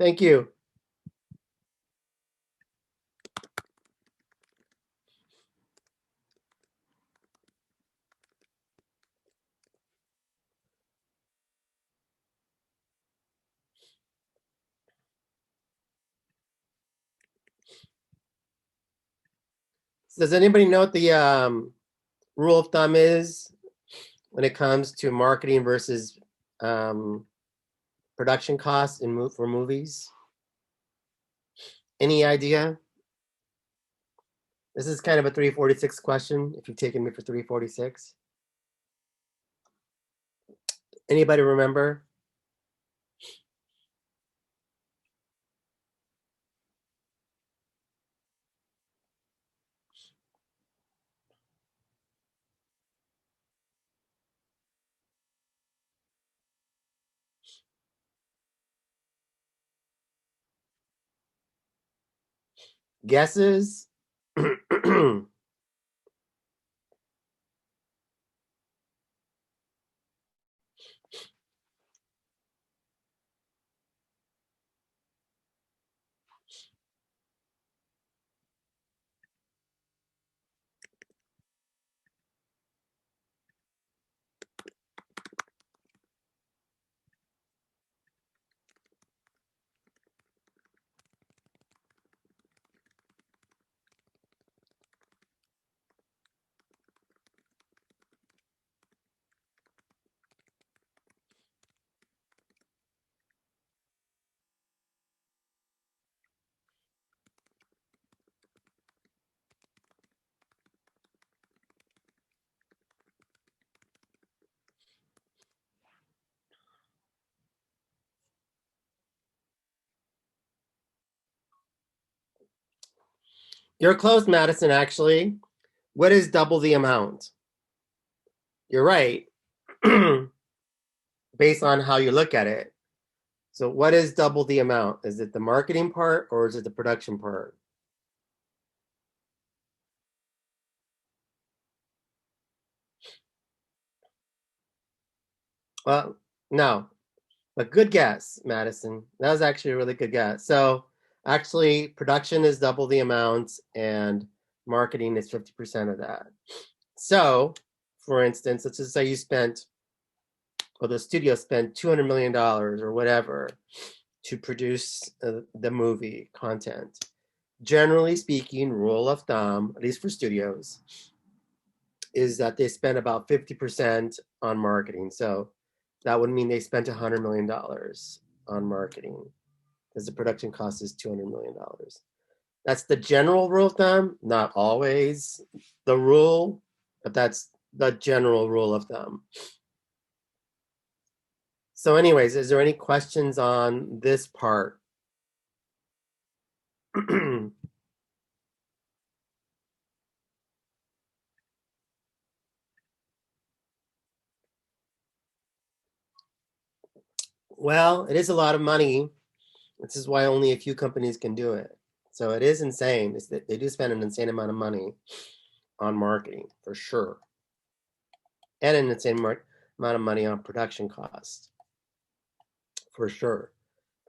Thank you. Does anybody know what the rule of thumb is when it comes to marketing versus um, production costs for movies? Any idea? This is kind of a 346 question, if you've taken me for 346. Anybody remember? Guesses? You're close, Madison, actually. What is double the amount? You're right, based on how you look at it. So what is double the amount? Is it the marketing part or is it the production part? Well, no, but good guess, Madison. That was actually a really good guess. So actually, production is double the amount and marketing is 50% of that. So, for instance, let's just say you spent, or the studio spent $200 million or whatever to produce the movie content. Generally speaking, rule of thumb, at least for studios, is that they spend about 50% on marketing. So that would mean they spent $100 million on marketing because the production cost is $200 million. That's the general rule of thumb, not always the rule, but that's the general rule of thumb. So anyways, is there any questions on this part? Well, it is a lot of money. This is why only a few companies can do it. So it is insane. It's that they do spend an insane amount of money on marketing for sure, and an insane amount of money on production costs for sure.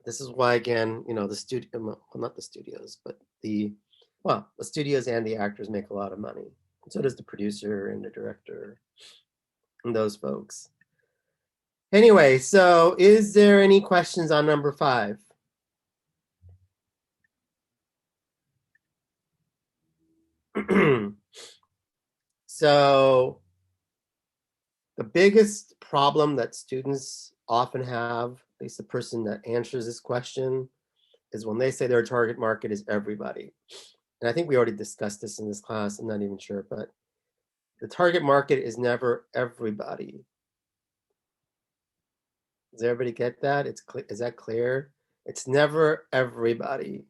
This is why, again, the studio, well, not the studios, but the studios and the actors make a lot of money. And so does the producer and the director and those folks. Anyway, so is there any questions on number 5? So the biggest problem that students often have, at least the person that answers this question, is when they say their target market is everybody. And I think we already discussed this in this class. I'm not even sure, but the target market is never everybody. Does everybody get that? Is that clear? It's never everybody.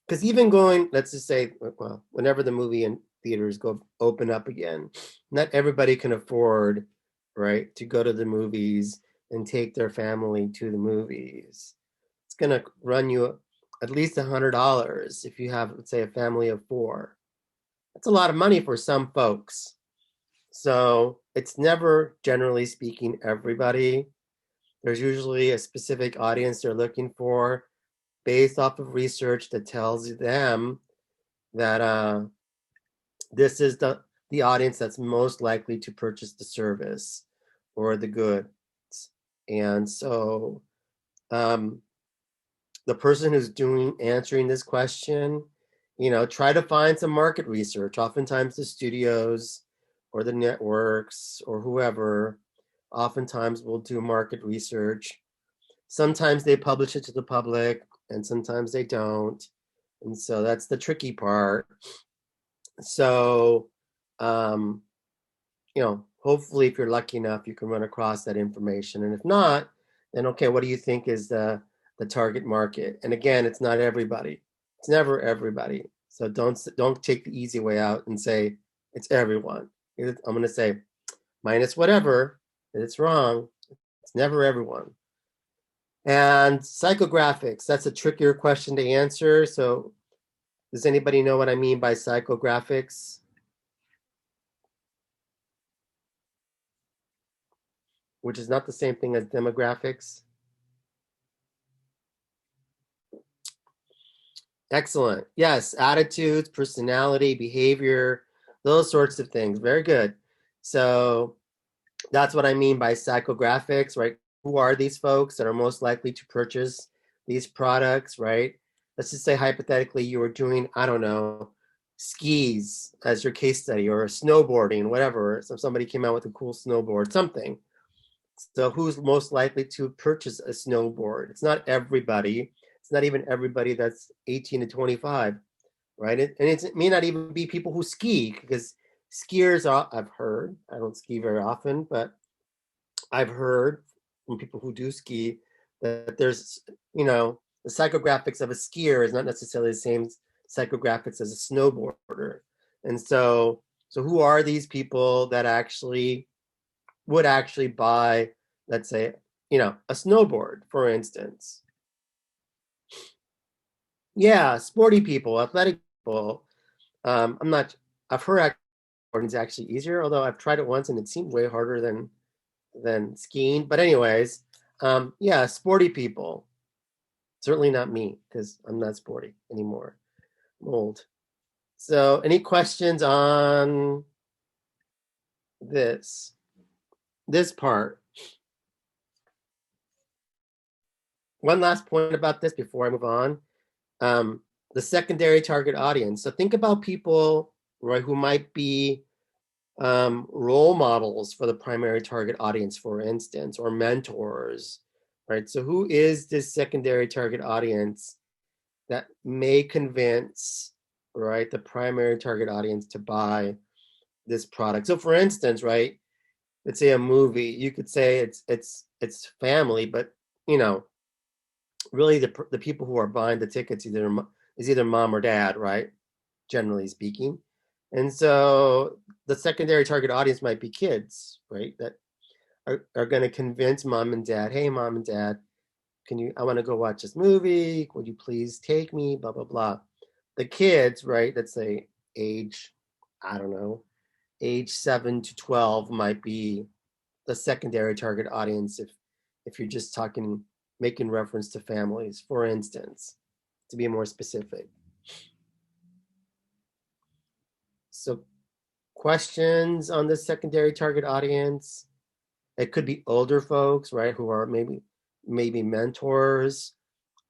Because even going, let's just say, well, whenever the movie and theaters go open up again, not everybody can afford, right, to go to the movies and take their family to the movies. It's going to run you at least $100 if you have, let's say, a family of 4. That's a lot of money for some folks. So it's never, generally speaking, everybody. There's usually a specific audience they're looking for based off of research that tells them that this is the audience that's most likely to purchase the service or the goods. And so um, the person who's answering this question, try to find some market research. Oftentimes the studios or the networks or whoever oftentimes will do market research. Sometimes they publish it to the public and sometimes they don't. And so that's the tricky part. So, hopefully if you're lucky enough, you can run across that information. And if not, then okay, what do you think is the target market? And again, it's not everybody. It's never everybody. So don't take the easy way out and say it's everyone. I'm going to say minus whatever, that it's wrong. It's never everyone. And psychographics, that's a trickier question to answer. So does anybody know what I mean by psychographics? Which is not the same thing as demographics. Excellent. Yes, attitudes, personality, behavior, those sorts of things. Very good. So that's what I mean by psychographics, right? Who are these folks that are most likely to purchase these products, right? Let's just say hypothetically you were doing, I don't know, skis as your case study or snowboarding, whatever. So somebody came out with a cool snowboard, something. So who's most likely to purchase a snowboard? It's not everybody. It's not even everybody that's 18 to 25, right? And it may not even be people who ski, because skiers are, I've heard, I don't ski very often, but I've heard from people who do ski that there's, the psychographics of a skier is not necessarily the same psychographics as a snowboarder. And so who are these people that would actually buy, let's say, a snowboard, for instance? Yeah, sporty people, athletic people. I've heard snowboarding is actually easier, although I've tried it once and it seemed way harder than skiing. But anyways, yeah, sporty people. Certainly not me, because I'm not sporty anymore. I'm old. So any questions on this part? One last point about this before I move on. The secondary target audience. So think about people, right, who might be role models for the primary target audience, for instance, or mentors, right? So who is this secondary target audience that may convince, right, the primary target audience to buy this product? So for instance, right, let's say a movie, you could say it's family, but really the people who are buying the tickets is either mom or dad, right? Generally speaking. And so the secondary target audience might be kids, right? That are going to convince mom and dad, hey, mom and dad, I want to go watch this movie. Would you please take me? Blah, blah, blah. The kids, right? Let's say I don't know, age 7 to 12 might be the secondary target audience if you're just making reference to families, for instance, to be more specific. So questions on the secondary target audience? It could be older folks, right, who are maybe mentors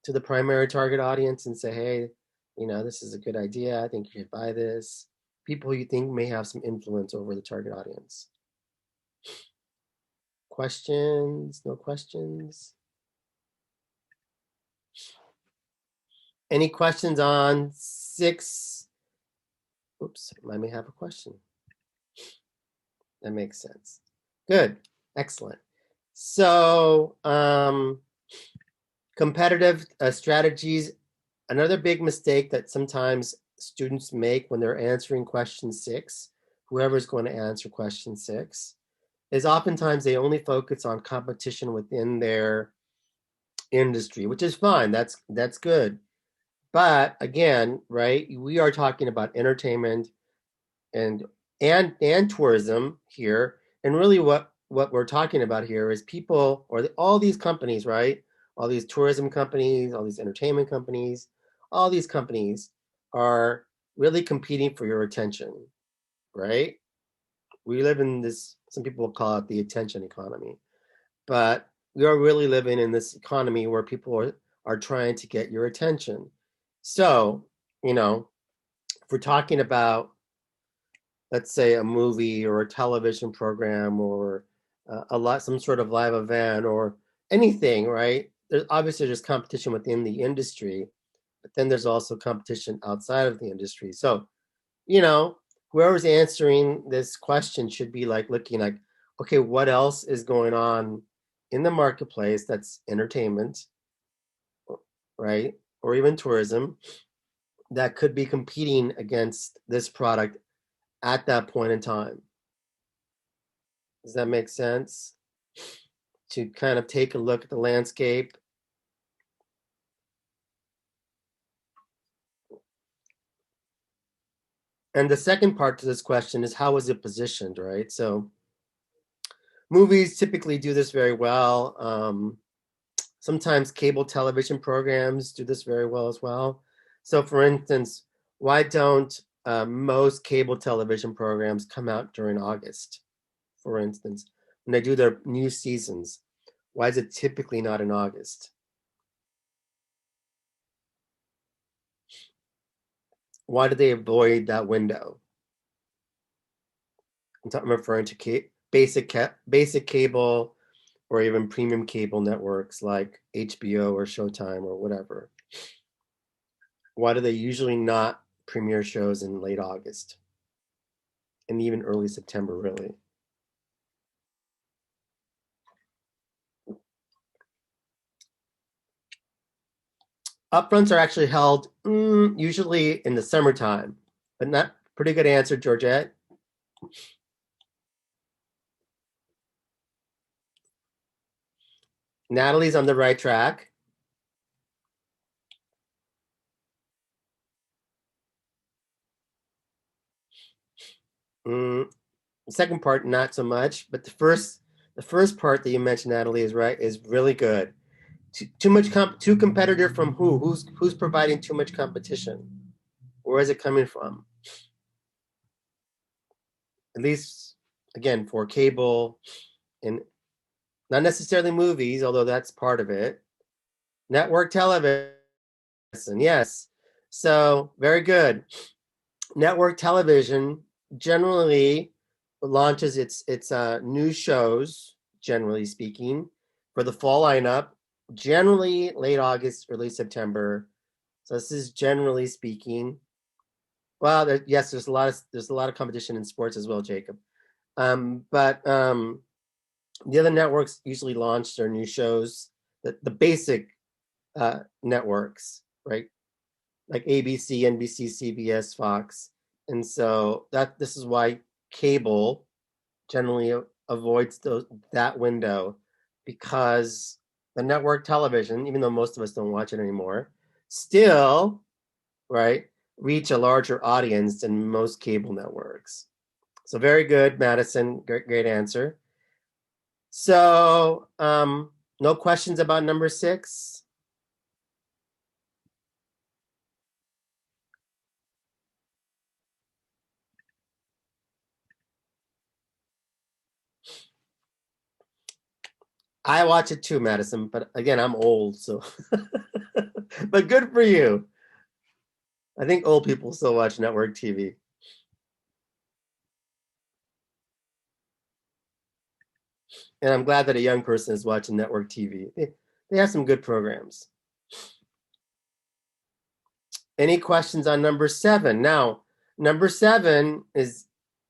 to the primary target audience and say, hey, this is a good idea. I think you should buy this. People you think may have some influence over the target audience. Questions? No questions? Any questions on 6? Oops, I may have a question. That makes sense. Good. Excellent. So competitive strategies. Another big mistake that sometimes students make when they're answering question 6, whoever's going to answer question 6, is oftentimes they only focus on competition within their industry, which is fine. That's good. But again, right, we are talking about entertainment and tourism here. And really what what we're talking about here is people or all these companies, right? All these tourism companies, all these entertainment companies, all these companies are really competing for your attention, right? We live in this, some people will call it the attention economy, but we are really living in this economy where people are trying to get your attention. So, you know, if we're talking about, let's say, a movie or a television program or some sort of live event or anything, right? There's obviously just competition within the industry, but then there's also competition outside of the industry. So, you know, whoever's answering this question should be like looking like, okay, what else is going on in the marketplace that's entertainment, right? Or even tourism that could be competing against this product at that point in time. Does that make sense? To kind of take a look at the landscape. And the second part to this question is how is it positioned, right? So movies typically do this very well. Sometimes cable television programs do this very well as well. So, for instance, why don't most cable television programs come out during August, for instance, when they do their new seasons? Why is it typically not in August? Why do they avoid that window? I'm referring to basic cable or even premium cable networks like HBO or Showtime or whatever. Why do they usually not premiere shows in late August and even early September, really? Upfronts are actually held usually in the summertime, but not pretty good answer, Georgette. Natalie's on the right track. Mm, the second part, not so much, but the first part that you mentioned, Natalie, is right, is really good. Too much too competitive from who? Who's providing too much competition? Where is it coming from? At least again for cable and not necessarily movies, although that's part of it. Network television, yes. So very good. Network television generally launches its new shows, generally speaking, for the fall lineup, generally late August, early September. So this is generally speaking. Well, yes, there's a lot of competition in sports as well, Jacob. But the other networks usually launch their new shows, the basic networks, right? Like ABC, NBC, CBS, Fox, and so this is why cable generally avoids that window because the network television, even though most of us don't watch it anymore, still right reach a larger audience than most cable networks. So very good, Madison. Great answer. So no questions about number 6. I watch it too, Madison, but again, I'm old, so but good for you. I think old people still watch network TV. And I'm glad that a young person is watching network TV. They have some good programs. Any questions on number 7? Now, number 7 is,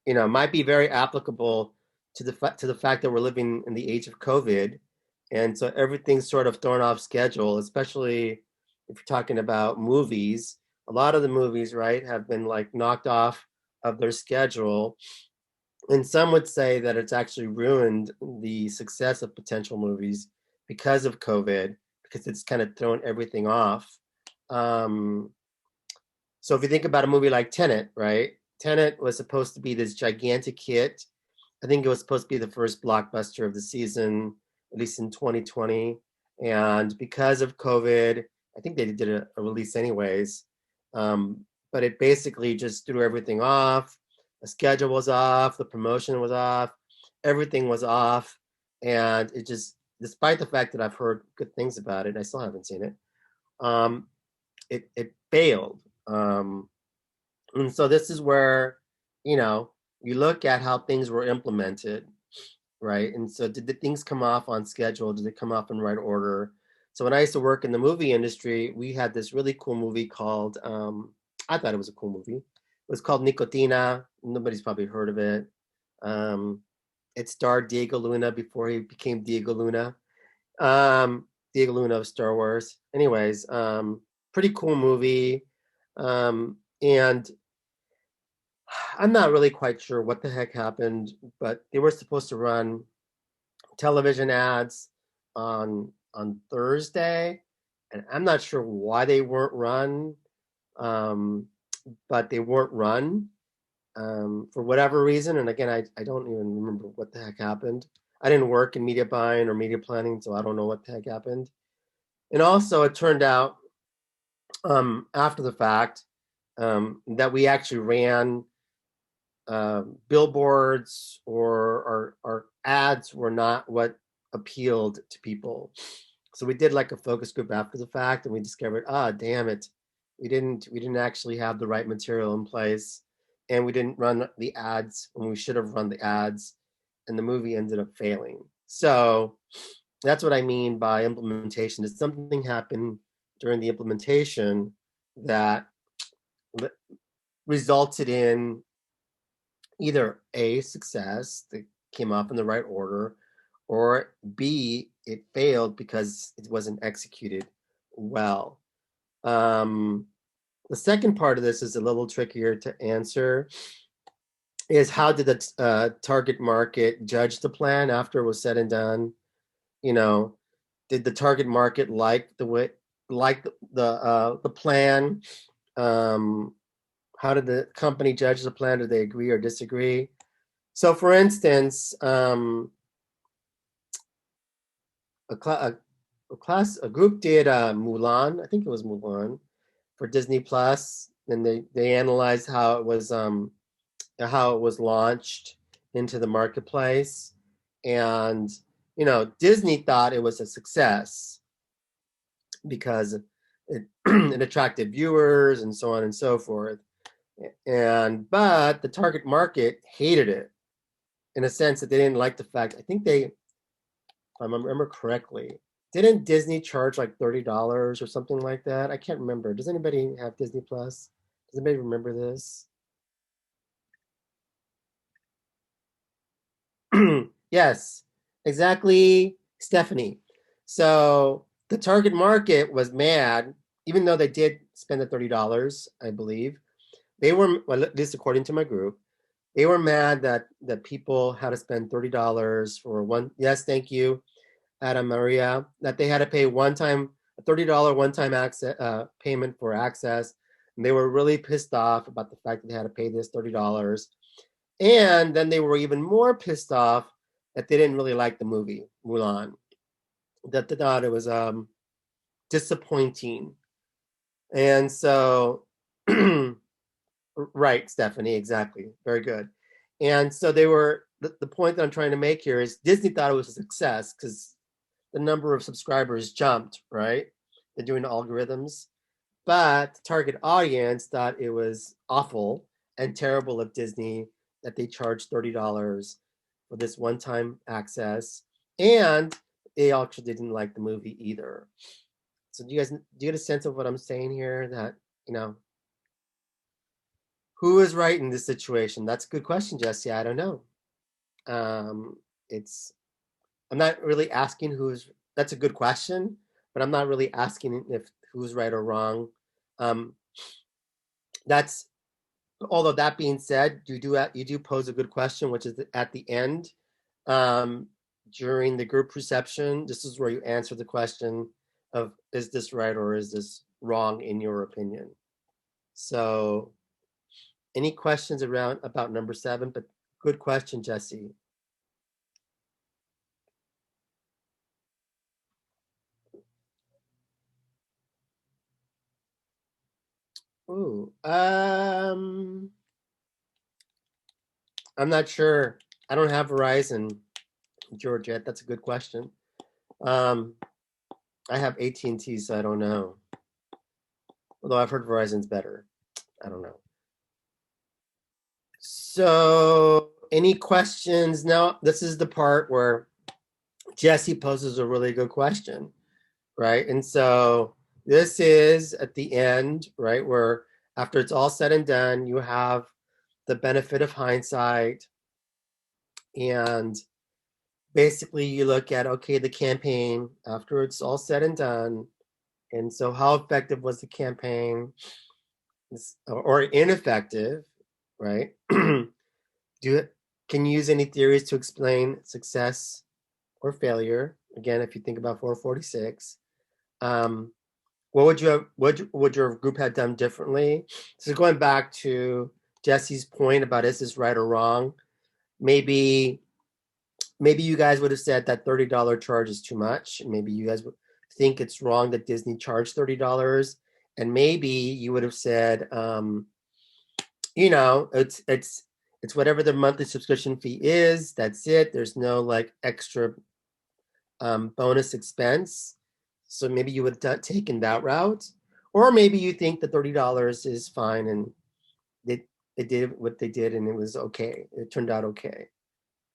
might be very applicable to the fact that we're living in the age of COVID, and so everything's sort of thrown off schedule, especially if you're talking about movies. A lot of the movies, right, have been like knocked off of their schedule, and some would say that it's actually ruined the success of potential movies because of COVID, because it's kind of thrown everything off. Um, so if you think about a movie like Tenet, right? Tenet was supposed to be this gigantic hit, I think it was supposed to be the first blockbuster of the season, at least in 2020. And because of COVID, I think they did a release anyways. Um, but it basically just threw everything off. The schedule was off, the promotion was off, everything was off. And it just, despite the fact that I've heard good things about it, I still haven't seen it. Um, it failed. And so this is where, you know, you look at how things were implemented, right? And so did the things come off on schedule? Did they come off in right order? So when I used to work in the movie industry, we had this really cool movie called, I thought it was a cool movie. It was called Nicotina. Nobody's probably heard of it. Um, it starred Diego Luna before he became Diego Luna. Diego Luna of Star Wars. Anyways, pretty cool movie. And I'm not really quite sure what the heck happened, but they were supposed to run television ads on Thursday, and I'm not sure why they weren't run, um, but they weren't run for whatever reason. And again, I don't even remember what the heck happened. I didn't work in media buying or media planning, so I don't know what the heck happened. And also, it turned out after the fact that we actually ran billboards or our ads were not what appealed to people. So we did like a focus group after the fact, and we discovered, damn it, we didn't actually have the right material in place, and we didn't run the ads when we should have run the ads, and the movie ended up failing. So that's what I mean by implementation. Did something happen during the implementation that resulted in either A, success that came off in the right order, or B, it failed because it wasn't executed well. Um, the second part of this is a little trickier to answer. Is how did the target market judge the plan after it was said and done? You know, did the target market like the way, like the plan? Um, how did the company judge the plan? Did they agree or disagree? So, for instance, a group did Mulan. I think it was Mulan for Disney Plus, and they analyzed how it was launched into the marketplace, and Disney thought it was a success because it attracted viewers and so on and so forth. But the target market hated it in a sense that they didn't like the fact. I think they, if I remember correctly, didn't Disney charge like $30 or something like that? I can't remember. Does anybody have Disney Plus? Does anybody remember this? Yes, exactly, Stephanie. So the target market was mad, even though they did spend the $30, I believe. They were, well, at least according to my group, they were mad that people had to spend $30 for one. Yes, thank you, Adam Maria. That they had to pay a $30 one-time access payment for access, and they were really pissed off about the fact that they had to pay this $30. And then they were even more pissed off that they didn't really like the movie Mulan. That they thought it was disappointing. And so, right, Stephanie, exactly. Very good. And so the point that I'm trying to make here is Disney thought it was a success because the number of subscribers jumped, right? They're doing the algorithms. But the target audience thought it was awful and terrible of Disney that they charged $30 for this one-time access, and they actually didn't like the movie either. So do you get a sense of what I'm saying here? That you know who is right in this situation? That's a good question, Jesse. I don't know. It's I'm not really asking who's. That's a good question, but I'm not really asking if who's right or wrong. Um, that's Although that being said, you do pose a good question, which is at the end um, during the group reception. This is where you answer the question of is this right or is this wrong in your opinion. So, any questions around about number 7? But good question, Jesse. Ooh, I'm not sure. I don't have Verizon, George, yet. That's a good question. Um, I have AT&T, so I don't know. Although I've heard Verizon's better. I don't know. So, any questions? Now, this is the part where Jesse poses a really good question, right? And so, this is at the end, right, where after it's all said and done, you have the benefit of hindsight. And basically, you look at, okay, the campaign after it's all said and done. And so, how effective was the campaign or ineffective, right? Do can you use any theories to explain success or failure? Again, if you think about 446, um, what would you have? What would your group have done differently? So going back to Jesse's point about is this right or wrong? Maybe you guys would have said that $30 charge is too much, and maybe you guys would think it's wrong that Disney charged $30, and maybe you would have said, it's whatever the monthly subscription fee is. That's it. There's no like extra bonus expense. So maybe you would have taken that route, or maybe you think the $30 is fine and they did what they did and it was okay. It turned out okay.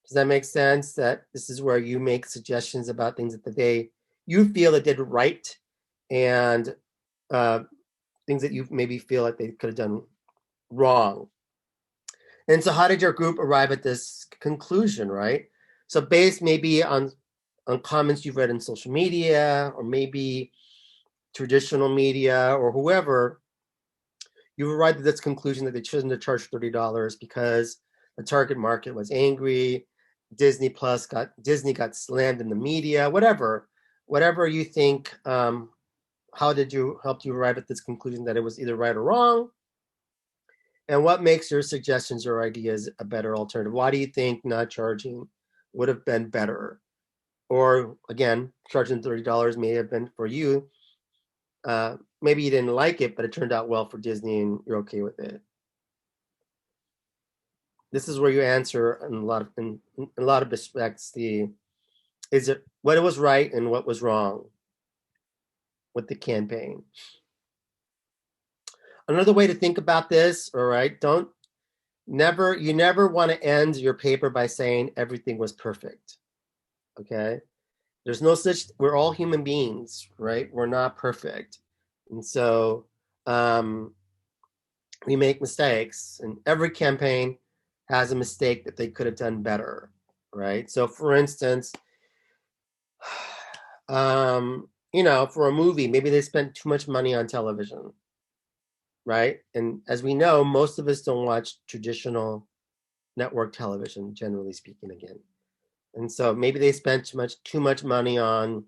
Does that make sense? That this is where you make suggestions about things that they you feel it did right, and uh, things that you maybe feel like they could have done wrong. And so, how did your group arrive at this conclusion? Right. So, based maybe on comments you've read in social media, or maybe traditional media, or whoever, you arrived at this conclusion that they shouldn't have charged $30 because the target market was angry. Disney got slammed in the media. Whatever you think. How did you help you arrive at this conclusion that it was either right or wrong? And what makes your suggestions or ideas a better alternative? Why do you think not charging would have been better? Or again, charging $30 may have been for you. Maybe you didn't like it, but it turned out well for Disney and you're okay with it. This is where you answer in a lot of respects the is it what was right and what was wrong with the campaign. Another way to think about this, all right, don't never you never want to end your paper by saying everything was perfect. Okay? There's no such we're all human beings, right? We're not perfect. And so um we make mistakes and every campaign has a mistake that they could have done better, right? So for instance, for a movie, maybe they spent too much money on television, right? And as we know, most of us don't watch traditional network television, generally speaking, again. And so maybe they spent too much money on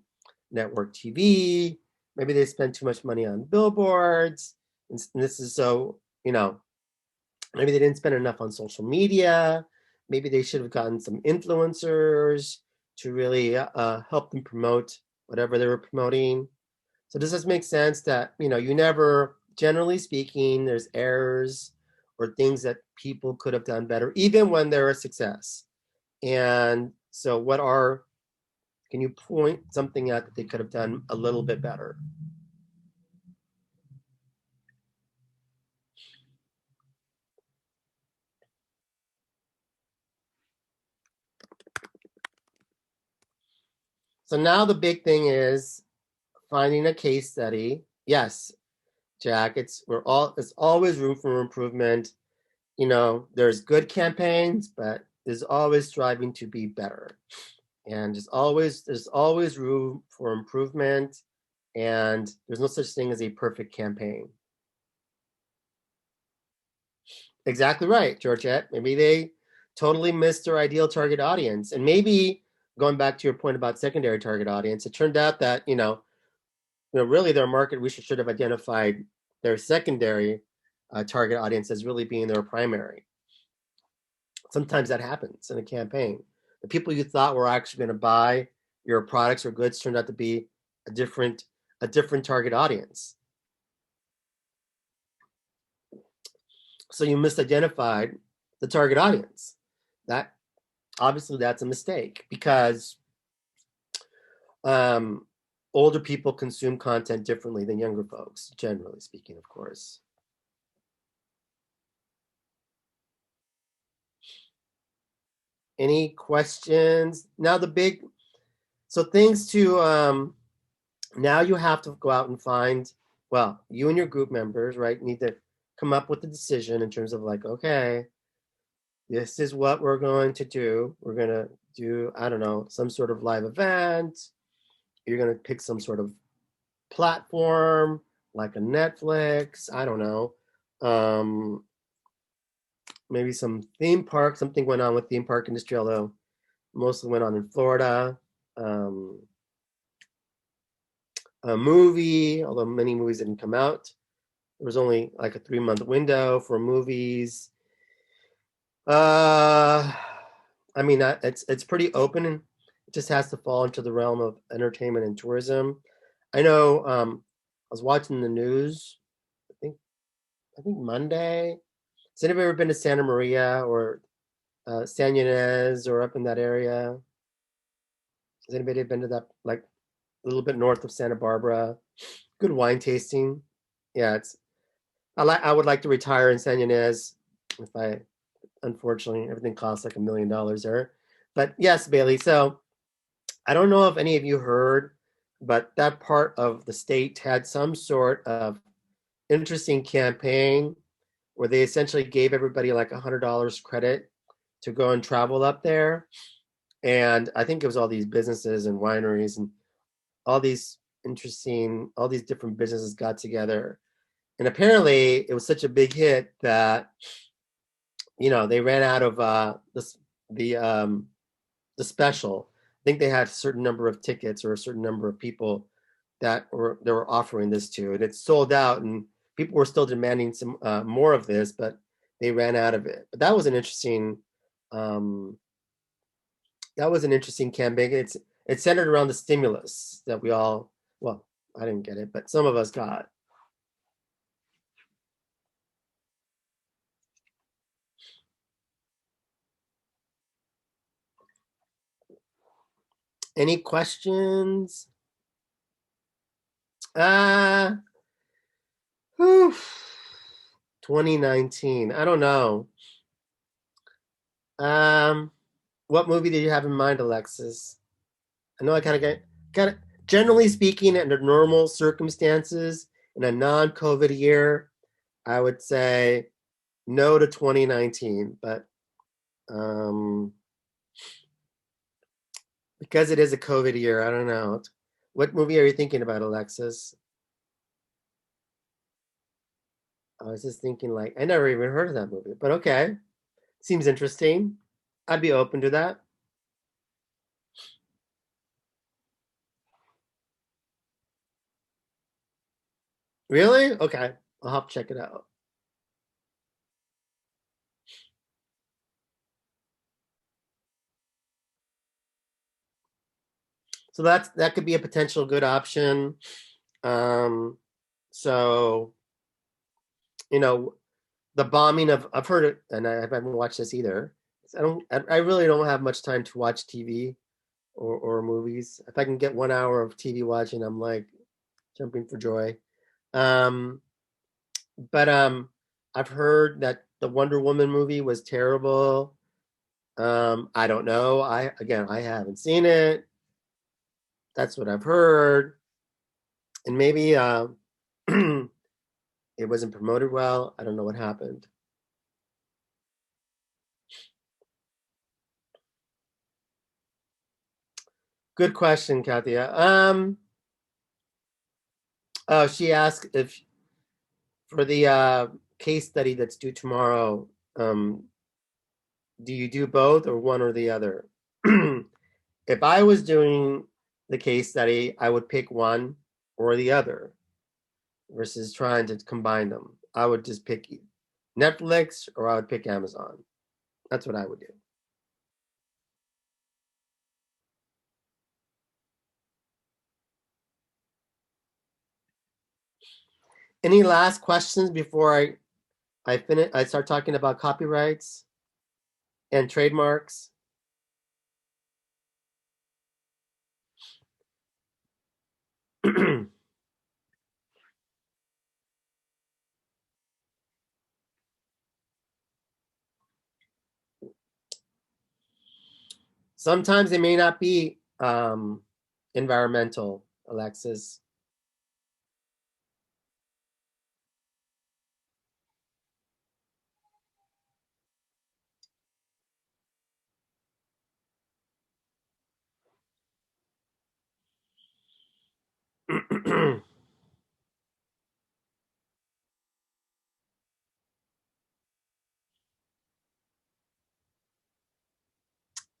network TV. Maybe they spent too much money on billboards. And this is so, maybe they didn't spend enough on social media. Maybe they should have gotten some influencers to really help them promote whatever they were promoting. So does this make sense that, you never, generally speaking, there's errors or things that people could have done better, even when they're a success. And so can you point something out that they could have done a little bit better? So now the big thing is finding a case study. Yes, Jack, it's always room for improvement. There's good campaigns, but there's always striving to be better. And there's always room for improvement, and there's no such thing as a perfect campaign. Exactly right, Georgette. Maybe they totally missed their ideal target audience. And maybe going back to your point about secondary target audience, it turned out that, really their market research should have identified their secondary target audience as really being their primary. Sometimes that happens in a campaign. The people you thought were actually going to buy your products or goods turned out to be a different target audience. So you misidentified the target audience. That obviously that's a mistake because um, older people consume content differently than younger folks, generally speaking, of course. Any questions? Now the big so things to now you have to go out and find, well, you and your group members, right, need to come up with a decision in terms of like, okay, this is what we're going to do. We're going to do, I don't know, some sort of live event. You're going to pick some sort of platform like a Netflix. I don't know. Um, Maybe some theme park. Something went on with theme park industry, although mostly went on in Florida. Um, a movie, although many movies didn't come out. There was only like a 3-month window for movies. Uh, I mean, it's pretty open, and it just has to fall into the realm of entertainment and tourism. I know. I was watching the news. I think Monday. Has anybody ever been to Santa Maria or San Ynez or up in that area? Has anybody been to that, like a little bit north of Santa Barbara? Good wine tasting. Yeah, it's. I would like to retire in San Ynez if I. Unfortunately, everything costs like $1 million there. But yes, Bailey. So I don't know if any of you heard, but that part of the state had some sort of interesting campaign where they essentially gave everybody like $100 credit to go and travel up there. And I think it was all these businesses and wineries and all these different businesses got together. And apparently it was such a big hit that, they ran out of the the special. I think they had a certain number of tickets or a certain number of people that were offering this to, and it sold out. And people were still demanding some more of this, but they ran out of it. But um, that was an interesting campaign. It's centered around the stimulus that we all, well, I didn't get it, but some of us got. Any questions? Uh, whew, 2019. I don't know. Um, what movie did you have in mind, Alexis? I know I kind of, generally speaking, under normal circumstances, in a non-COVID year, I would say no to 2019. But um, because it is a COVID year, I don't know. What movie are you thinking about, Alexis? I was just thinking, like, I never even heard of that movie, but okay. Seems interesting. I'd be open to that. Really? Okay. I'll have to check it out. So that could be a potential good option. Um, so you know, the bombing of I've heard it, and I haven't watched this either. I really don't have much time to watch TV or movies. If I can get 1 hour of TV watching, I'm like jumping for joy. Um, but I've heard that the Wonder Woman movie was terrible. I don't know. I haven't seen it. That's what I've heard, and maybe it wasn't promoted well. I don't know what happened. Good question, Katia. Oh, she asked if for the case study that's due tomorrow, um, do you do both or one or the other? If I was doing the case study, I would pick one or the other versus trying to combine them. I would just pick Netflix or I would pick Amazon. That's what I would do. Any last questions before I I start talking about copyrights and trademarks. Sometimes they may not be environmental, Alexis.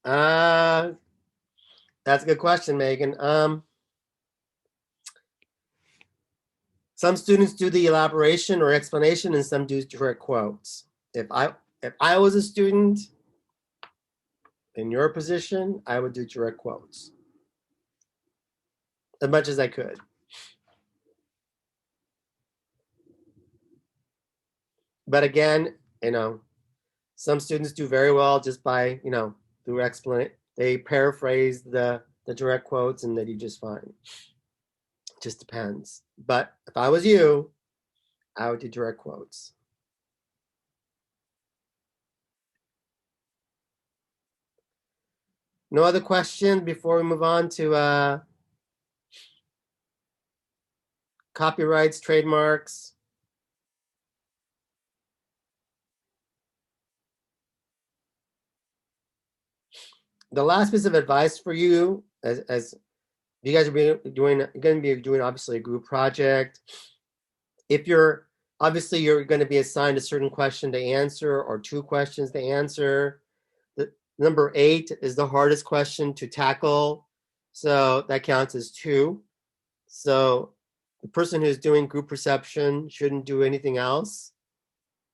uh, that's a good question, Megan. Some students do the elaboration or explanation, and some do direct quotes. If I was a student in your position, I would do direct quotes as much as I could. But again, some students do very well just by, through explanation. They paraphrase the direct quotes and they do just fine. It just depends. But if I was you, I would do direct quotes. No other questions before we move on to copyrights, trademarks? The last piece of advice for you, as you guys are doing, you're going to be doing obviously a group project. If you're going to be assigned a certain question to answer or two questions to answer. The number 8 is the hardest question to tackle, so that counts as 2. So the person who's doing group perception shouldn't do anything else.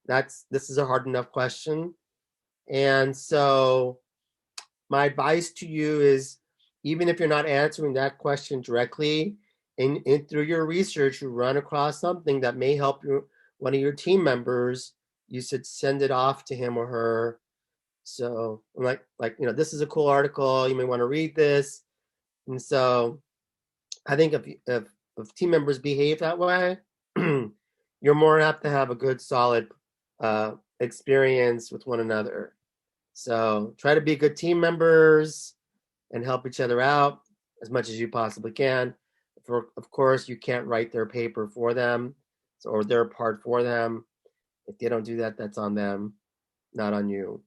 This is a hard enough question. And so my advice to you is, even if you're not answering that question directly, through your research, you run across something that may help one of your team members, you should send it off to him or her. So like this is a cool article. You may want to read this. And so I think if team members behave that way, you're more apt to have a good, solid experience with one another. So try to be good team members and help each other out as much as you possibly can. Of course, you can't write their paper for them or their part for them. If they don't do that, that's on them, not on you.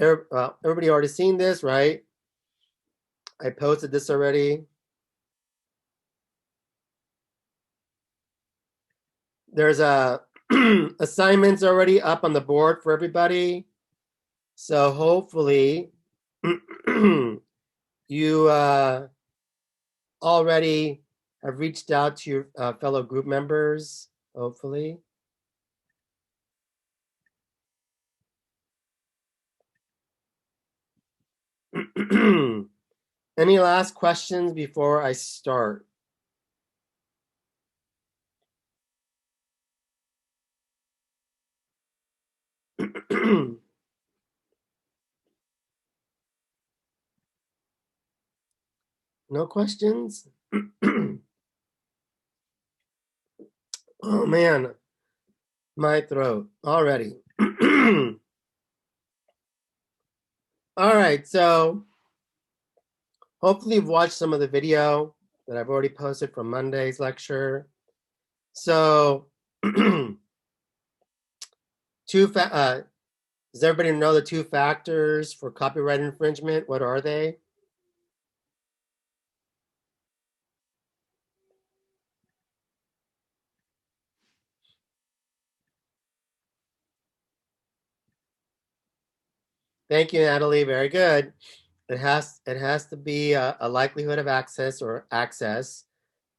Everybody already seen this, right? I posted this already. There's assignments already up on the board for everybody. So hopefully you already have reached out to your fellow group members, hopefully. Any last questions before I start? No questions? Oh man, my throat already. All right, so hopefully you've watched some of the video that I've already posted from Monday's lecture. So does everybody know the 2 factors for copyright infringement? What are they? Thank you, Natalie. Very good. It has to be a likelihood of access or access,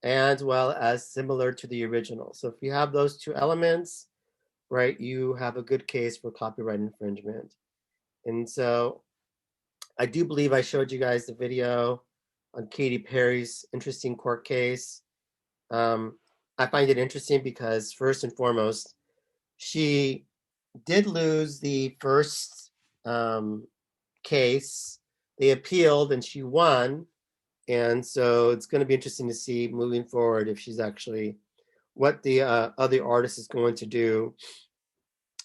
as well as similar to the original. So if you have those 2 elements, right, you have a good case for copyright infringement. And so I do believe I showed you guys the video on Katy Perry's interesting court case. Um, I find it interesting because first and foremost, she did lose the first case. They appealed and she won. And so it's going to be interesting to see moving forward if she's actually what the other artist is going to do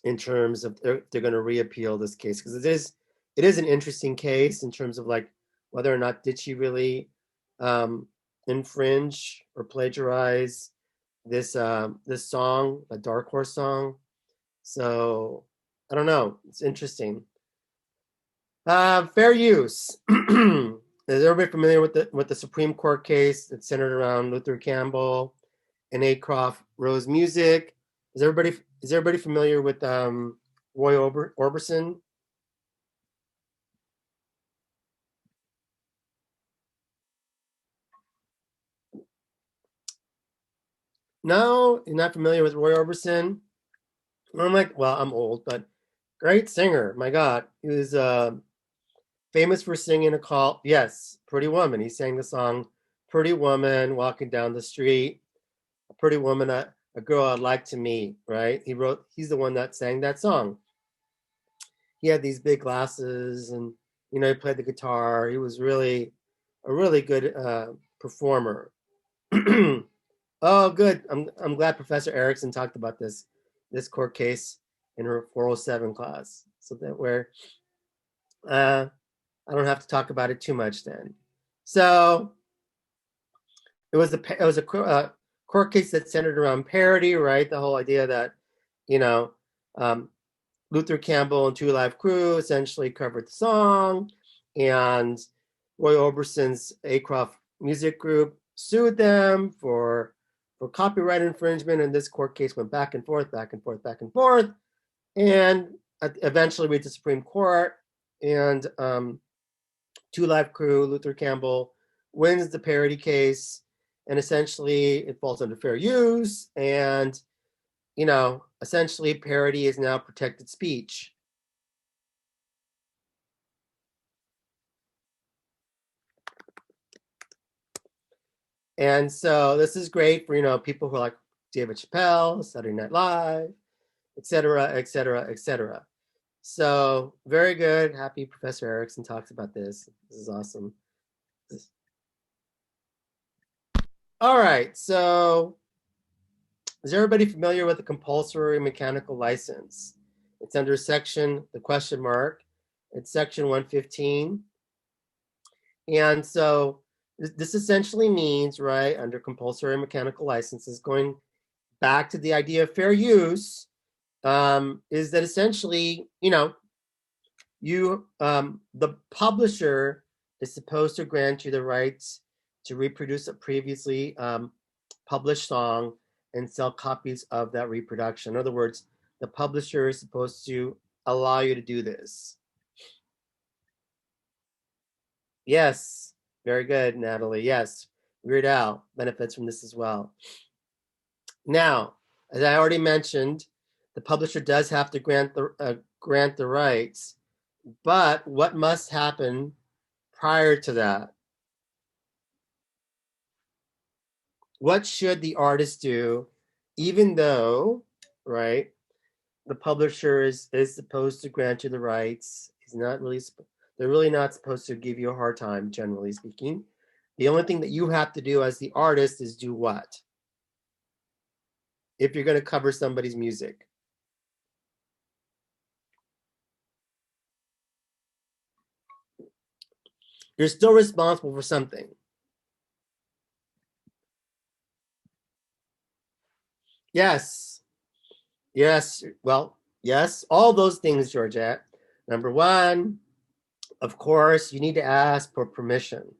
in terms of they're going to reappeal this case, because it is an interesting case in terms of like whether or not did she really infringe or plagiarize this song, a Dark Horse song. So I don't know. It's interesting. Fair use. Is everybody familiar with the Supreme Court case that's centered around Luther Campbell and Acroft Rose Music? Is everybody familiar with Roy Orbison? No, you're not familiar with Roy Orbison. I'm like, well, I'm old, but great singer. My God, he was famous for singing a call. Yes, Pretty Woman. He sang the song "Pretty Woman" walking down the street. A pretty woman, a girl I'd like to meet. Right? He's the one that sang that song. He had these big glasses, and he played the guitar. He was really a really good performer. Oh, good. I'm glad Professor Erickson talked about this court case in her 407 class, so that where uh, I don't have to talk about it too much then. So it was a court case that centered around parody, right? The whole idea that you know um, Luther Campbell and Two Live Crew essentially covered the song, and Roy Orbison's Acroft Music Group sued them for copyright infringement, and this court case went back and forth, back and forth, back and forth, and eventually reached the Supreme Court, and Two Live Crew, Luther Campbell, wins the parody case, and essentially it falls under fair use, and essentially parody is now protected speech. And so this is great for people who are like David Chappelle, Saturday Night Live, et cetera, et cetera, et cetera. So very good. Happy Professor Erickson talks about this. This is awesome. All right. So is everybody familiar with the compulsory mechanical license? It's under the question mark. It's section 115. And so this essentially means, right, under compulsory mechanical licenses, going back to the idea of fair use, is that essentially, the publisher is supposed to grant you the rights to reproduce a previously published song and sell copies of that reproduction. In other words, the publisher is supposed to allow you to do this. Yes, very good, Natalie. Yes, Weird Al benefits from this as well. Now, as I already mentioned, the publisher does have to grant the rights, but what must happen prior to that? What should the artist do, even though, right, the publisher is supposed to grant you the rights? They're really not supposed to give you a hard time, generally speaking. The only thing that you have to do as the artist is do what? If you're going to cover somebody's music. You're still responsible for something. Yes. Yes. Well, yes. All those things, Georgette. Number one, of course, you need to ask for permission.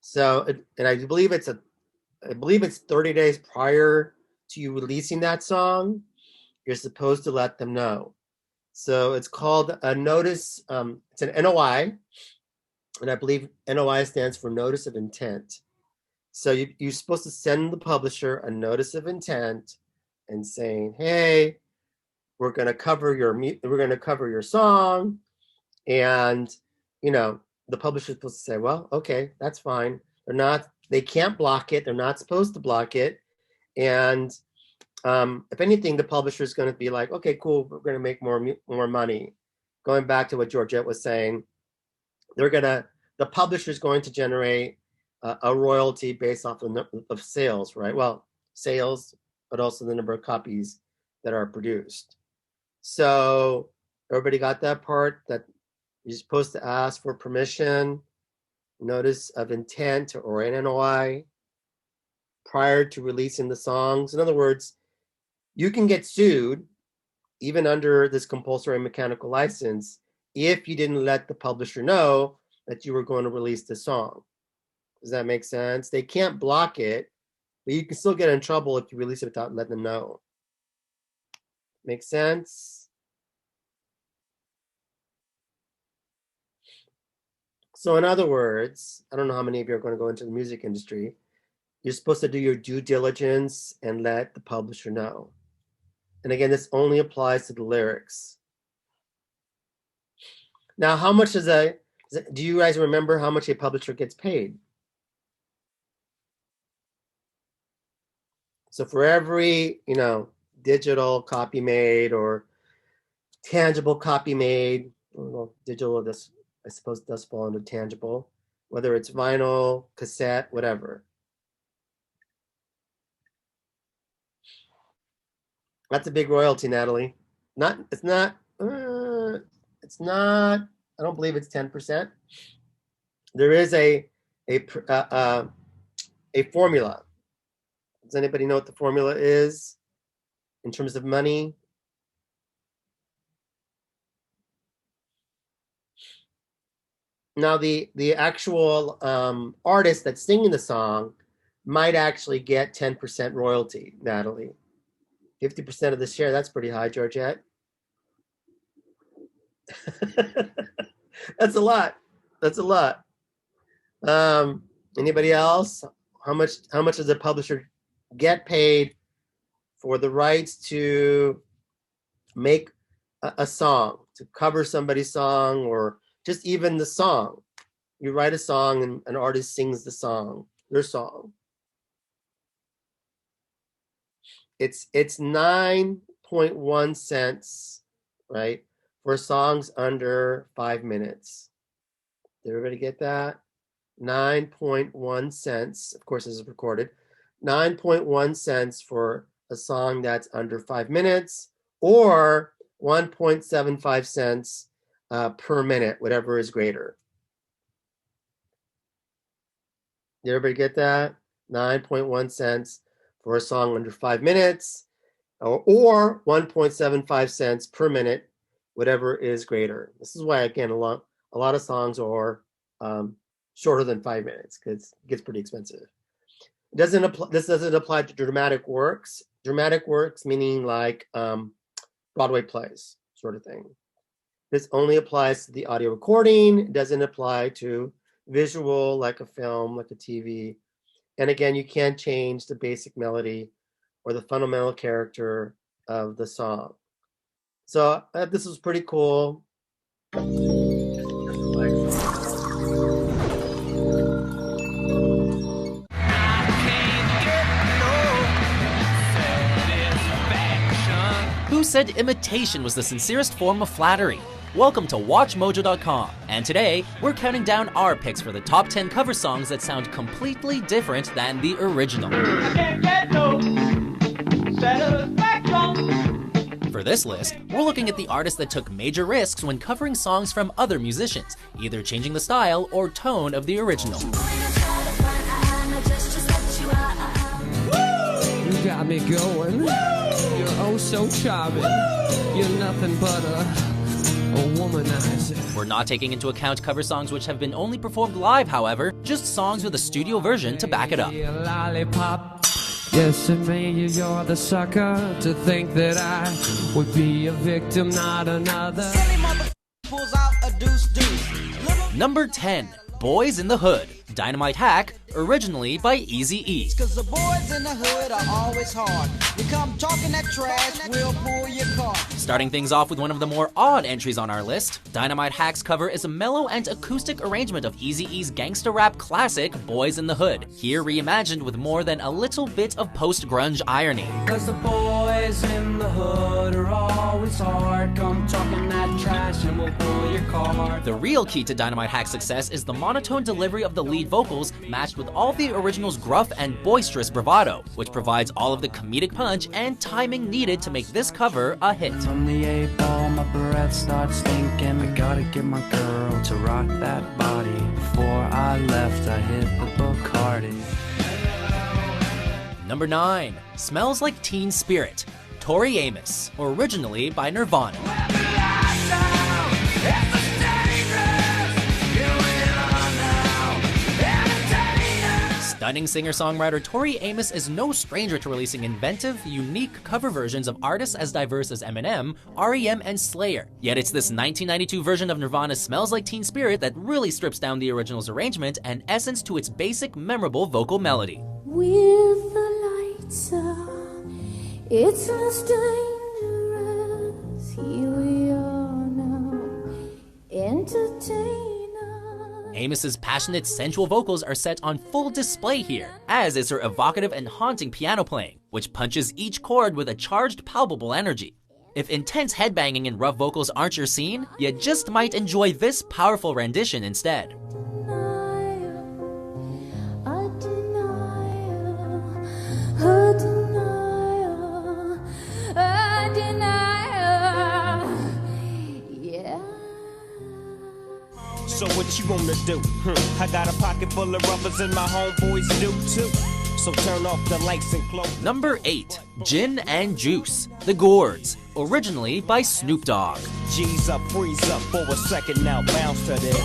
So, and I believe it's 30 days prior to you releasing that song. You're supposed to let them know. So it's called a notice. It's an NOI, and I believe NOI stands for Notice of Intent. So you're supposed to send the publisher a notice of intent and saying, "Hey, we're going to cover your song," and the publisher is supposed to say, "Well, okay, that's fine. They can't block it. They're not supposed to block it. And if anything, the publisher is going to be like, okay, cool, we're going to make more money. Going back to what Georgette was saying, the publisher is going to generate a royalty based off of sales, right? Well, sales, but also the number of copies that are produced. So everybody got that part, that you're supposed to ask for permission, notice of intent or an NOI prior to releasing the songs. In other words, you can get sued even under this compulsory mechanical license if you didn't let the publisher know that you were going to release the song. Does that make sense? They can't block it, but you can still get in trouble if you release it without letting them know. Make sense? So in other words, I don't know how many of you are going to go into the music industry. You're supposed to do your due diligence and let the publisher know. And again, this only applies to the lyrics. Now, how much do you guys remember how much a publisher gets paid? So for every, digital copy made or tangible copy made, well, digital, this I suppose does fall under tangible, whether it's vinyl, cassette, whatever. That's a big royalty, Natalie. It's not, I don't believe it's 10%. There is a formula. Does anybody know what the formula is in terms of money? Now, the actual artist that's singing the song might actually get 10% royalty, Natalie. 50% of the share, that's pretty high, Georgette. That's a lot. That's a lot. Anybody else? How much does a publisher get paid for the rights to make a song, to cover somebody's song, or just even the song? You write a song and an artist sings the song, your song. It's 9.1 cents, right, for songs under 5 minutes. Did everybody get that? 9.1 cents. Of course, this is recorded. 9.1 cents for a song that's under 5 minutes, or 1.75 cents per minute, whatever is greater. Did everybody get that? 9.1 cents for a song under 5 minutes, or 1.75 cents per minute, whatever is greater. This is why, again, a lot of songs are shorter than 5 minutes, because it gets pretty expensive. This doesn't apply to dramatic works. Dramatic works meaning like Broadway plays, sort of thing. This only applies to the audio recording. It doesn't apply to visual, like a film, like a TV. And again, you can't change the basic melody or the fundamental character of the song. So this was pretty cool. Who said imitation was the sincerest form of flattery? Welcome to WatchMojo.com, and today we're counting down our picks for the top 10 cover songs that sound completely different than the original. For this list, we're looking at the artists that took major risks when covering songs from other musicians, either changing the style or tone of the original. You got me going. You're oh so charming. You're nothing but a womanizer. We're not taking into account cover songs which have been only performed live, however, just songs with a studio version to back it up. Lollipop. Yes, and maybe you're the sucker to think that I would be a victim, not another. Number 10, Boys in the Hood, Dynamite Hack, originally by Eazy-E. Cause the boys in the hood are always hard. You come talking that trash, we'll pull your car. Starting things off with one of the more odd entries on our list, Dynamite Hack's cover is a mellow and acoustic arrangement of Eazy-E's gangsta rap classic, Boys in the Hood, here reimagined with more than a little bit of post-grunge irony. Cause the boys in the hood are always hard. Come talking that trash and we'll pull your car. The real key to Dynamite Hack's success is the monotone delivery of the lead vocals matched with all the original's gruff and boisterous bravado, which provides all of the comedic punch and timing needed to make this cover a hit. From the 8 ball, my breath starts stinking. I gotta get my girl to rock that body. Before I left, I hit the Bacardi. Number 9, Smells Like Teen Spirit, Tori Amos, originally by Nirvana. Stunning singer-songwriter Tori Amos is no stranger to releasing inventive, unique cover versions of artists as diverse as Eminem, R.E.M., and Slayer. Yet it's this 1992 version of Nirvana's Smells Like Teen Spirit that really strips down the original's arrangement and essence to its basic, memorable vocal melody. With the lights on, it's less dangerous. Here we are now, entertainers. Amos's passionate, sensual vocals are set on full display here, as is her evocative and haunting piano playing, which punches each chord with a charged, palpable energy. If intense headbanging and rough vocals aren't your scene, you just might enjoy this powerful rendition instead. So what you wanna do? I got a pocket full of rubbers and my homeboys do too. So turn off the lights and close. Number 8, Gin and Juice, The Gourds, originally by Snoop Dogg. G's up, freeze up for a second now, bounce to this.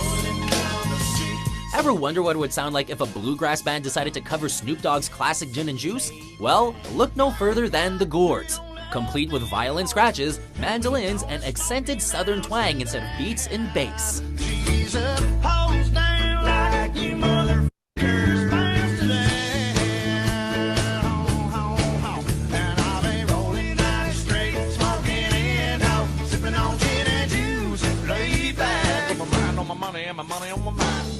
Ever wonder what it would sound like if a bluegrass band decided to cover Snoop Dogg's classic Gin and Juice? Well, look no further than The Gourds, complete with violin scratches, mandolins, and accented southern twang instead of beats and bass.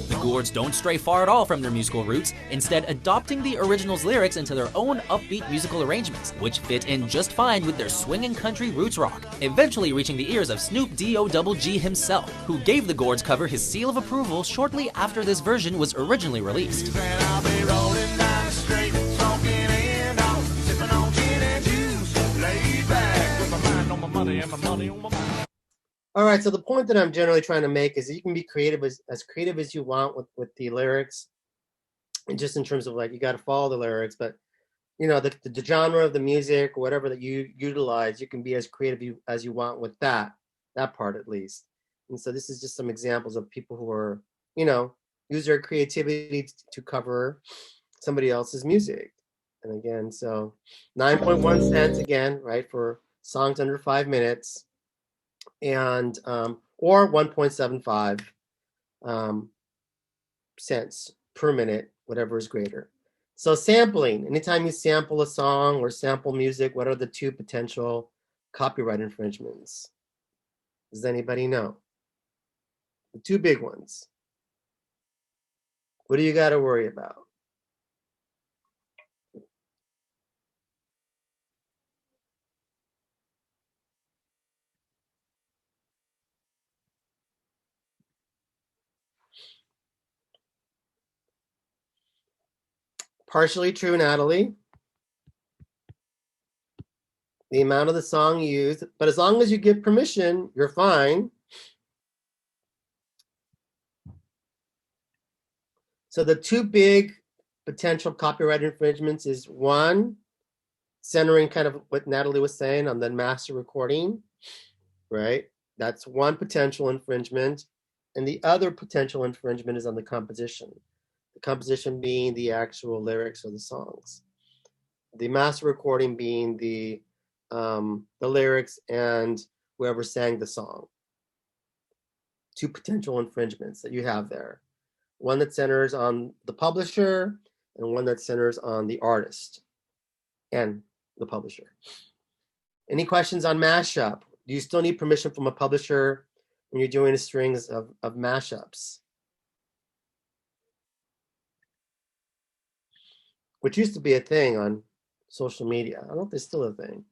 The Gourds don't stray far at all from their musical roots, instead adopting the original's lyrics into their own upbeat musical arrangements, which fit in just fine with their swinging country roots rock, eventually reaching the ears of Snoop D-O-double-G himself, who gave the Gourds cover his seal of approval shortly after this version was originally released. All right, so the point that I'm generally trying to make is that you can be creative as creative as you want with the lyrics, and just in terms of like you got to follow the lyrics, but you know the genre of the music, whatever that you utilize, you can be as creative as you want with that part at least. And so this is just some examples of people who are use their creativity to cover somebody else's music. And again, so 9.1 cents again, right, for songs under 5 minutes. And or 1.75 cents per minute, whatever is greater. So sampling, anytime you sample a song or sample music, what are the two potential copyright infringements? Does anybody know? The two big ones. What do you got to worry about? Partially true, Natalie. The amount of the song used, but as long as you give permission, you're fine. So the two big potential copyright infringements is one, centering kind of what Natalie was saying on the master recording, right? That's one potential infringement. And the other potential infringement is on the composition. The composition being the actual lyrics of the songs. The master recording being the lyrics and whoever sang the song. Two potential infringements that you have there. one that centers on the publisher, and one that centers on the artist and the publisher. Any questions on mashup? Do you still need permission from a publisher when you're doing a strings of mashups? Which used to be a thing on social media. I don't know if there's still a thing.